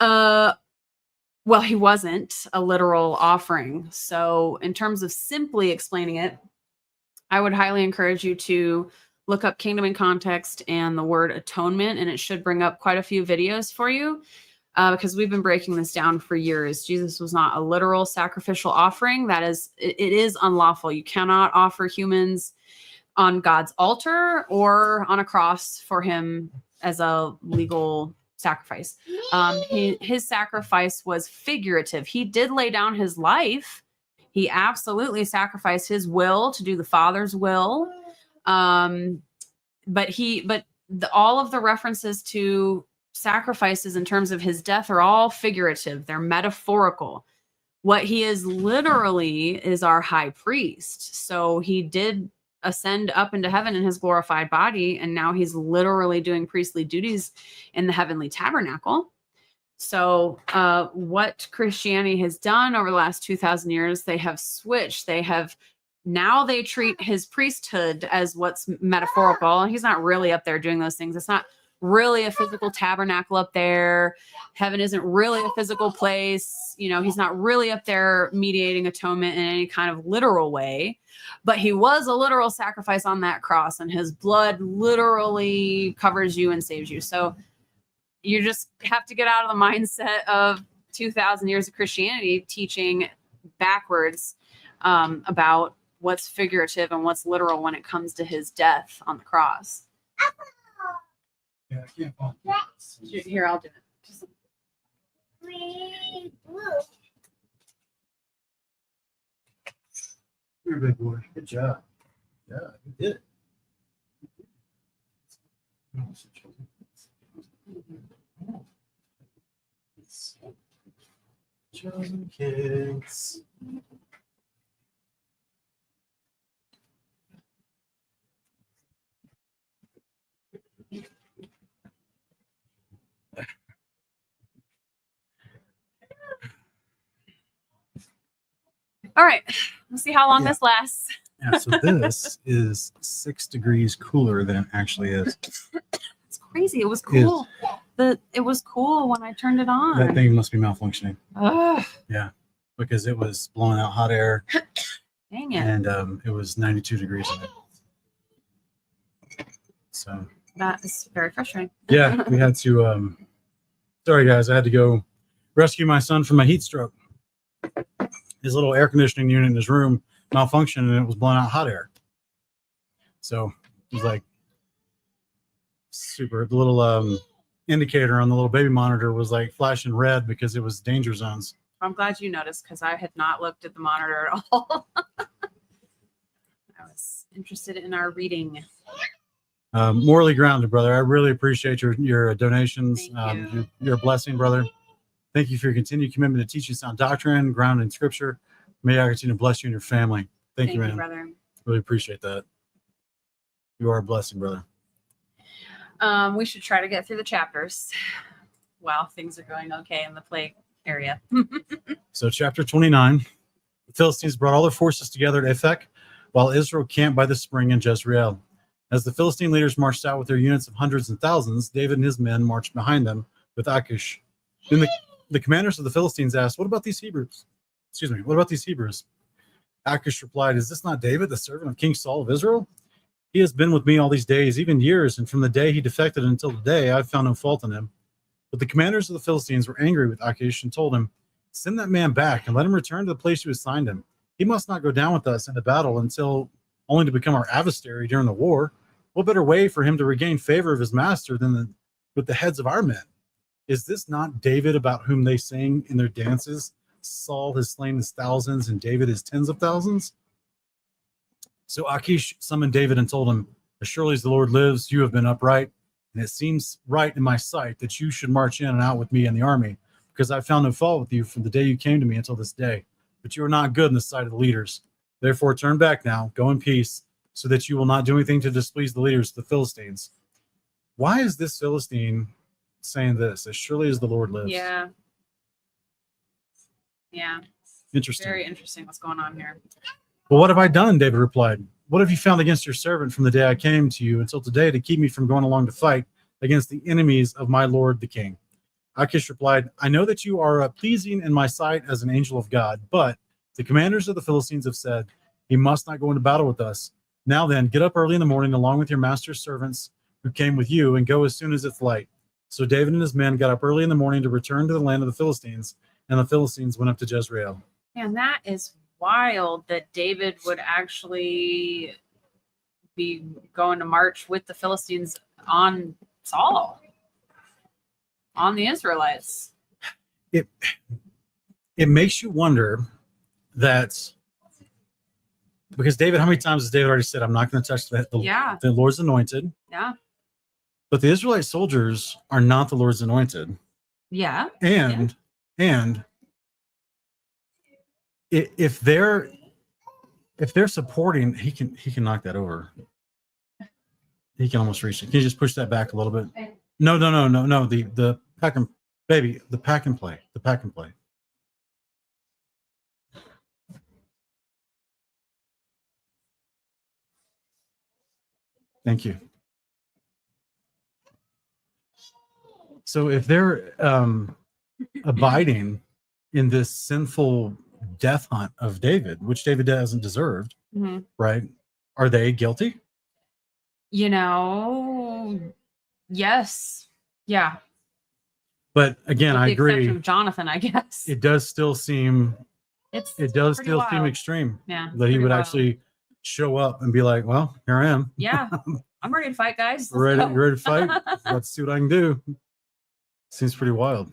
Well, he wasn't a literal offering. So in terms of simply explaining it, I would highly encourage you to look up Kingdom in Context and the word atonement, and it should bring up quite a few videos for you. Because we've been breaking this down for years. Jesus was not a literal sacrificial offering. That is, it is unlawful. You cannot offer humans on God's altar or on a cross for him as a legal sacrifice. His sacrifice was figurative. He did lay down his life. He absolutely sacrificed his will to do the Father's will. But all of the references to sacrifices in terms of his death are all figurative. They're metaphorical. What he is literally is our high priest. So he did ascend up into heaven in his glorified body, and now he's literally doing priestly duties in the heavenly tabernacle. So what Christianity has done over the last 2,000 years, they have switched. Now they treat his priesthood as what's metaphorical. He's not really up there doing those things. It's not really a physical tabernacle up there. Heaven isn't really a physical place. You know, he's not really up there mediating atonement in any kind of literal way, but he was a literal sacrifice on that cross, and his blood literally covers you and saves you. So you just have to get out of the mindset of 2,000 years of Christianity teaching backwards about what's figurative and what's literal when it comes to his death on the cross. Yeah, I can't find it. Here, I'll do it. Just... You're a big boy. Good job. Yeah, you did it. Chosen kids. All right, let's see how long this lasts. Yeah, so this is 6 degrees cooler than it actually is. It's crazy. It was cool. It was cool when I turned it on. That thing must be malfunctioning. Ugh, Yeah, because it was blowing out hot air, dang it. and it was 92 degrees in it. So That is very frustrating. Yeah, we had to. Sorry, guys, I had to go rescue my son from a heat stroke. His little air conditioning unit in his room malfunctioned, and it was blowing out hot air. So it was like super. The little indicator on the little baby monitor was like flashing red because it was danger zones. I'm glad you noticed because I had not looked at the monitor at all. I was interested in our reading. Morally grounded, brother. I really appreciate your donations. Thank you. You're a blessing, brother. Thank you for your continued commitment to teaching sound doctrine, grounded in Scripture. May I continue to bless you and your family. Thank you, man. brother. Really appreciate that. You are a blessing, brother. We should try to get through the chapters while things are going okay in the plague area. So, chapter 29, the Philistines brought all their forces together at Aphek, while Israel camped by the spring in Jezreel. As the Philistine leaders marched out with their units of hundreds and thousands, David and his men marched behind them with Achish. Then the commanders of the Philistines asked, "What about these Hebrews? What about these Hebrews?" Achish replied, "Is this not David, the servant of King Saul of Israel? He has been with me all these days, even years, and from the day he defected until today, I've found no fault in him." But the commanders of the Philistines were angry with Achish and told him, "Send that man back and let him return to the place you assigned him. He must not go down with us into battle until only to become our adversary during the war. What better way for him to regain favor of his master than with the heads of our men? Is this not David about whom they sing in their dances? Saul has slain his thousands and David his tens of thousands." So Achish summoned David and told him, "As surely as the Lord lives, you have been upright, and it seems right in my sight that you should march in and out with me in the army, because I found no fault with you from the day you came to me until this day. But you are not good in the sight of the leaders. Therefore turn back now, go in peace, so that you will not do anything to displease the leaders of the Philistines." Why is this Philistine saying this? As surely as the Lord lives. Yeah. Interesting. Very interesting what's going on here. "Well, what have I done?" David replied. "What have you found against your servant from the day I came to you until today to keep me from going along to fight against the enemies of my lord the king?" Achish replied, "I know that you are pleasing in my sight as an angel of God, but the commanders of the Philistines have said, he must not go into battle with us. Now then, get up early in the morning along with your master's servants who came with you, and go as soon as it's light." So David and his men got up early in the morning to return to the land of the Philistines, and the Philistines went up to Jezreel. And that is wild that David would actually be going to march with the Philistines on Saul, on the Israelites. It makes you wonder that, because David, how many times has David already said, "I'm not going to touch the Lord's anointed"? Yeah. But the Israelite soldiers are not the Lord's anointed. Yeah. And if they're supporting, he can knock that over. He can almost reach it. Can you just push that back a little bit? No. The pack and baby, the pack and play. The pack and play. Thank you. So if they're abiding in this sinful death hunt of David, which David hasn't deserved, right? Are they guilty? Yes. Yeah. But again, I agree. Exception of Jonathan, I guess. It does still seem seem extreme. Yeah. That he would actually show up and be like, "Well, here I am. Yeah. I'm ready to fight, guys. You ready to fight? Let's see what I can do." Seems pretty wild.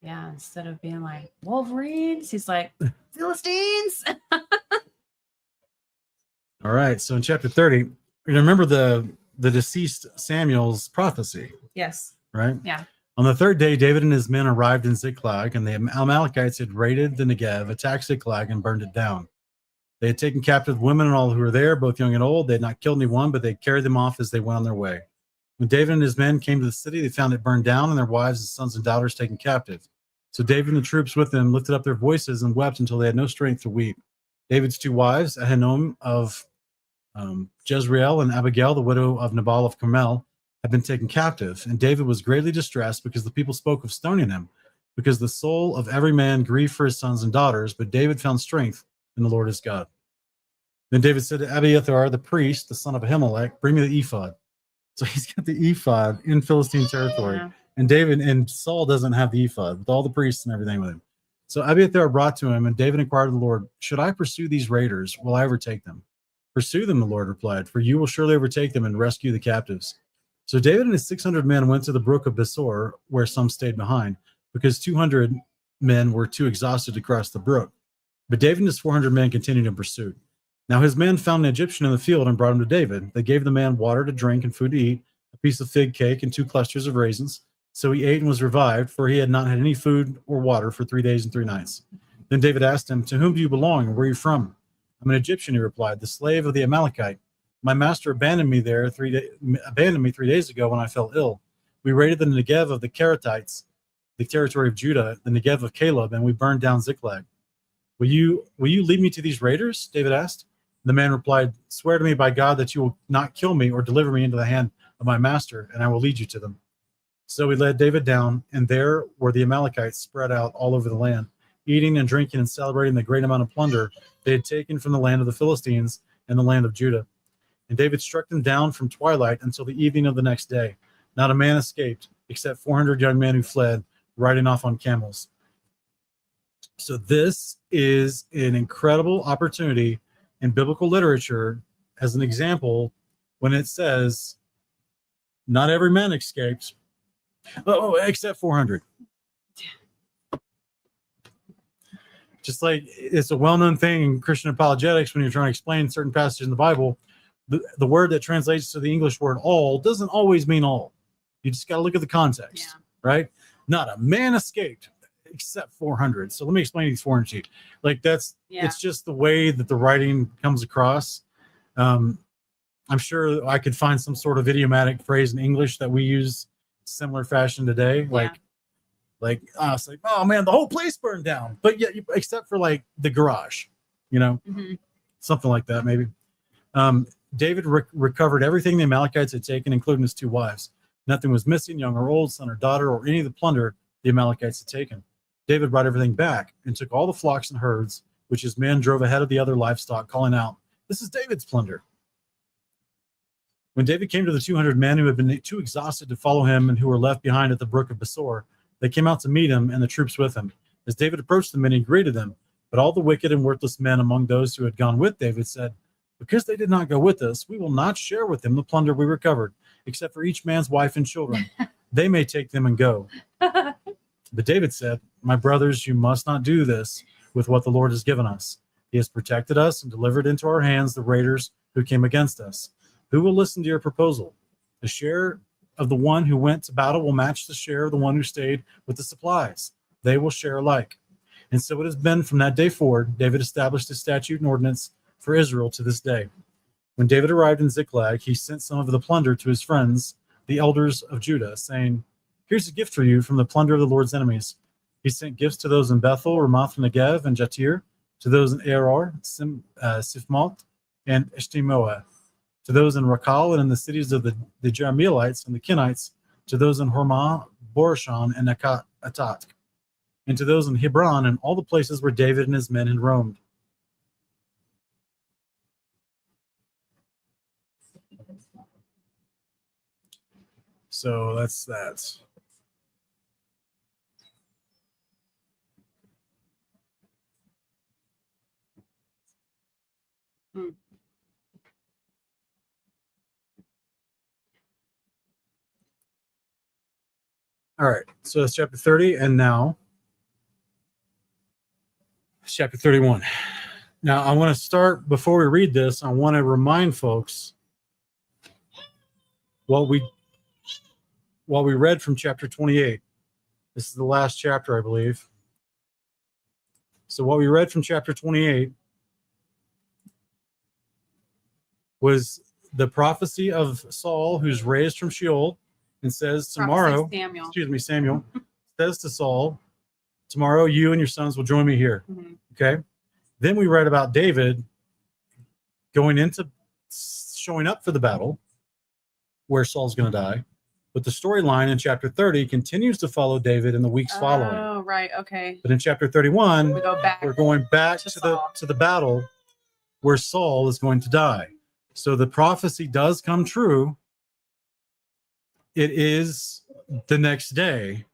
Yeah, instead of being like Wolverines, he's like Philistines. All right. So in chapter 30, you remember the deceased Samuel's prophecy. Yes. Right? Yeah. On the third day, David and his men arrived in Ziklag, and the Amalekites had raided the Negev, attacked Ziklag, and burned it down. They had taken captive women and all who were there, both young and old. They had not killed anyone, but they carried them off as they went on their way. When David and his men came to the city, they found it burned down and their wives and sons and daughters taken captive. So David and the troops with them lifted up their voices and wept until they had no strength to weep. David's two wives, Ahinoam of Jezreel and Abigail, the widow of Nabal of Carmel, had been taken captive, and David was greatly distressed because the people spoke of stoning him, because the soul of every man grieved for his sons and daughters, but David found strength in the Lord his God. Then David said to Abiathar, the priest, the son of Ahimelech, bring me the ephod. So he's got the ephod in Philistine territory. Yeah. And David and Saul doesn't have the ephod with all the priests and everything with him. So Abiathar brought to him, and David inquired of the Lord, should I pursue these raiders? Will I overtake them? Pursue them, the Lord replied, for you will surely overtake them and rescue the captives. So David and his 600 men went to the brook of Besor, where some stayed behind, because 200 men were too exhausted to cross the brook. But David and his 400 men continued in pursuit. Now his men found an Egyptian in the field and brought him to David. They gave the man water to drink and food to eat, a piece of fig cake and 2 clusters of raisins. So he ate and was revived, for he had not had any food or water for 3 days and 3 nights. Then David asked him, to whom do you belong and where are you from? I'm an Egyptian, he replied, the slave of the Amalekite. My master abandoned me 3 days ago when I fell ill. We raided the Negev of the Karatites, the territory of Judah, the Negev of Caleb, and we burned down Ziklag. Will you lead me to these raiders? David asked. The man replied, swear to me by God that you will not kill me or deliver me into the hand of my master, and I will lead you to them. So he led David down, and there were the Amalekites spread out all over the land, eating and drinking and celebrating the great amount of plunder they had taken from the land of the Philistines and the land of Judah. And David struck them down from twilight until the evening of the next day. Not a man escaped, except 400 young men who fled, riding off on camels. So this is an incredible opportunity in biblical literature as an example when it says, not every man escapes, except 400. Just like it's a well-known thing in Christian apologetics when you're trying to explain certain passages in the Bible, the word that translates to the English word all doesn't always mean all. You just got to look at the context, right? Not a man escaped except 400. So let me explain these 400 sheep. Like it's just the way that the writing comes across. I'm sure I could find some sort of idiomatic phrase in English that we use similar fashion today. It's like, oh man, the whole place burned down. But yeah, except for like the garage, something like that maybe. David recovered everything the Amalekites had taken, including his 2 wives. Nothing was missing, young or old, son or daughter, or any of the plunder the Amalekites had taken. David brought everything back and took all the flocks and herds, which his men drove ahead of the other livestock, calling out, this is David's plunder. When David came to the 200 men who had been too exhausted to follow him and who were left behind at the brook of Besor, they came out to meet him and the troops with him. As David approached the men, he greeted them. But all the wicked and worthless men among those who had gone with David said, because they did not go with us, we will not share with them the plunder we recovered, except for each man's wife and children. They may take them and go. But David said, my brothers, you must not do this with what the Lord has given us. He has protected us and delivered into our hands the raiders who came against us. Who will listen to your proposal? The share of the one who went to battle will match the share of the one who stayed with the supplies. They will share alike. And so it has been from that day forward. David established a statute and ordinance for Israel to this day. When David arrived in Ziklag, he sent some of the plunder to his friends, the elders of Judah, saying, here's a gift for you from the plunder of the Lord's enemies. He sent gifts to those in Bethel, Ramoth Negev, and Jatir, to those in Arar, Sifmot, and Eshtemoa, to those in Rakal and in the cities of the Jerahmeelites and the Kenites, to those in Hormah, Borashan, and Atat, and to those in Hebron and all the places where David and his men had roamed. So that's that. All right, so that's chapter 30, and now it's chapter 31. Now, I want to start, before we read this, I want to remind folks what we read from chapter 28. This is the last chapter, I believe. So what we read from chapter 28 was the prophecy of Saul, who's raised from Sheol, and says tomorrow, Samuel says to Saul, tomorrow you and your sons will join me here. Mm-hmm. Okay. Then we read about David showing up for the battle where Saul's going to die. But the storyline in chapter 30 continues to follow David in the weeks following. Oh, right. Okay. But in chapter 31, we're going back to the battle where Saul is going to die. So the prophecy does come true. It is the next day,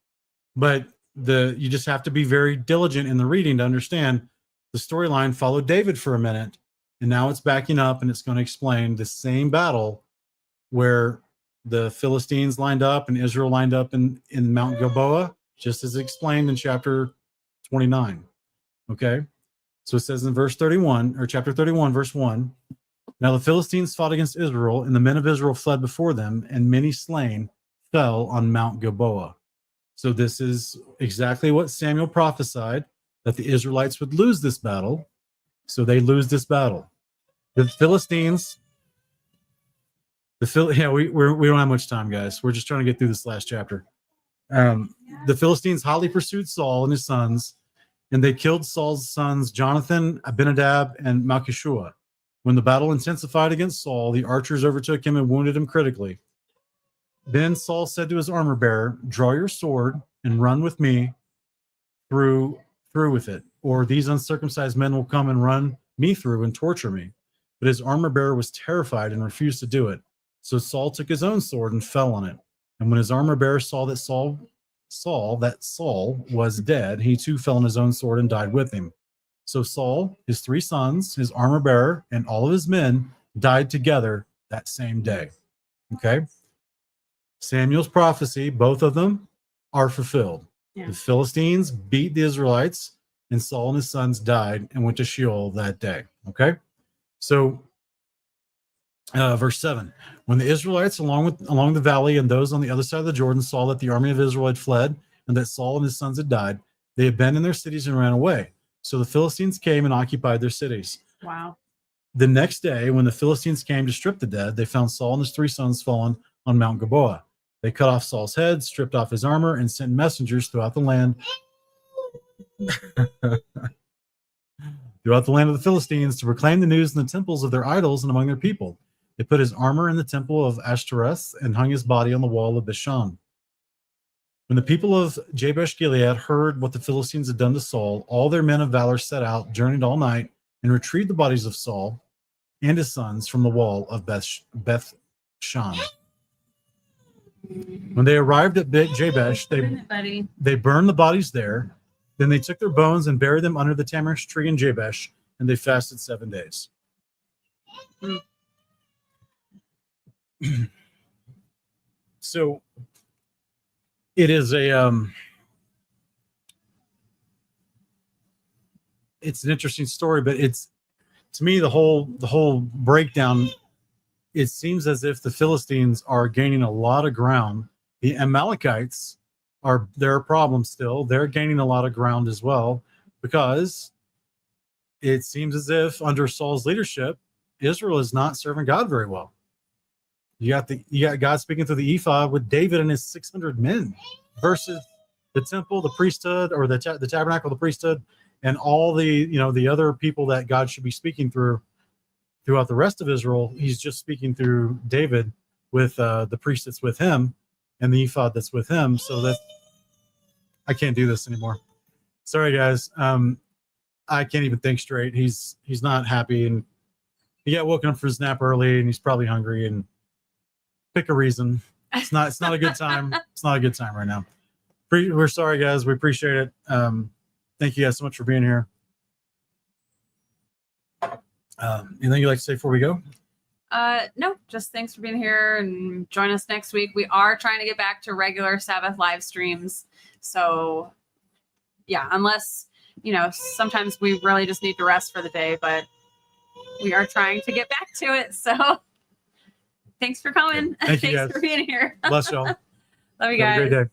but you just have to be very diligent in the reading to understand the storyline followed David for a minute, and now it's backing up, and it's going to explain the same battle where the Philistines lined up and Israel lined up in Mount Gilboa, just as explained in chapter 29. Okay, so it says in verse 31, or chapter 31, verse 1, now the Philistines fought against Israel, and the men of Israel fled before them, and many slain fell on Mount Gilboa. So this is exactly what Samuel prophesied, that the Israelites would lose this battle. So they lose this battle. The Philistines, we don't have much time, guys. We're just trying to get through this last chapter. The Philistines hotly pursued Saul and his sons, and they killed Saul's sons, Jonathan, Abinadab, and Malchishua. When the battle intensified against Saul, the archers overtook him and wounded him critically. Then Saul said to his armor bearer, draw your sword and run with me through with it, or these uncircumcised men will come and run me through and torture me. But his armor bearer was terrified and refused to do it. So Saul took his own sword and fell on it. And when his armor bearer saw that Saul was dead, he too fell on his own sword and died with him. So Saul, his 3 sons, his armor bearer, and all of his men died together that same day. Okay? Samuel's prophecy, both of them are fulfilled. Yeah. The Philistines beat the Israelites, and Saul and his sons died and went to Sheol that day. Okay? So, verse 7. When the Israelites along the valley and those on the other side of the Jordan saw that the army of Israel had fled and that Saul and his sons had died, they abandoned their cities and ran away. So the Philistines came and occupied their cities. Wow. The next day, when the Philistines came to strip the dead, they found Saul and his 3 sons fallen on Mount Gilboa. They cut off Saul's head, stripped off his armor, and sent messengers throughout the land of the Philistines to proclaim the news in the temples of their idols and among their people. They put his armor in the temple of Ashtoreth and hung his body on the wall of Bashan. When the people of Jabesh-Gilead heard what the Philistines had done to Saul, all their men of valor set out, journeyed all night, and retrieved the bodies of Saul and his sons from the wall of Beth-Shan. When they arrived at Jabesh, they burned the bodies there. Then they took their bones and buried them under the tamarisk tree in Jabesh, and they fasted 7 days. So it is it's an interesting story, but it's, to me, the whole breakdown, it seems as if the Philistines are gaining a lot of ground. The Amalekites are their problem still. They're gaining a lot of ground as well, because it seems as if under Saul's leadership, Israel is not serving God very well. You got God speaking through the ephod with David and his 600 men versus the temple, the priesthood, or the tabernacle, the priesthood, and all the other people that God should be speaking throughout the rest of Israel. He's just speaking through David with the priest that's with him and the ephod that's with him. So that I can't do this anymore. Sorry, guys. I can't even think straight. He's not happy, and he got woken up for his nap early, and he's probably hungry, and pick a reason. It's not a good time. It's not a good time right now. We're sorry, guys. We appreciate it. Thank you guys so much for being here. Anything you'd like to say before we go? No, just thanks for being here, and join us next week. We are trying to get back to regular Sabbath live streams. So yeah, unless, sometimes we really just need to rest for the day, but we are trying to get back to it. So thanks for coming. Thank you, Thanks guys. for being here. Bless y'all. Love you guys. Have a great day.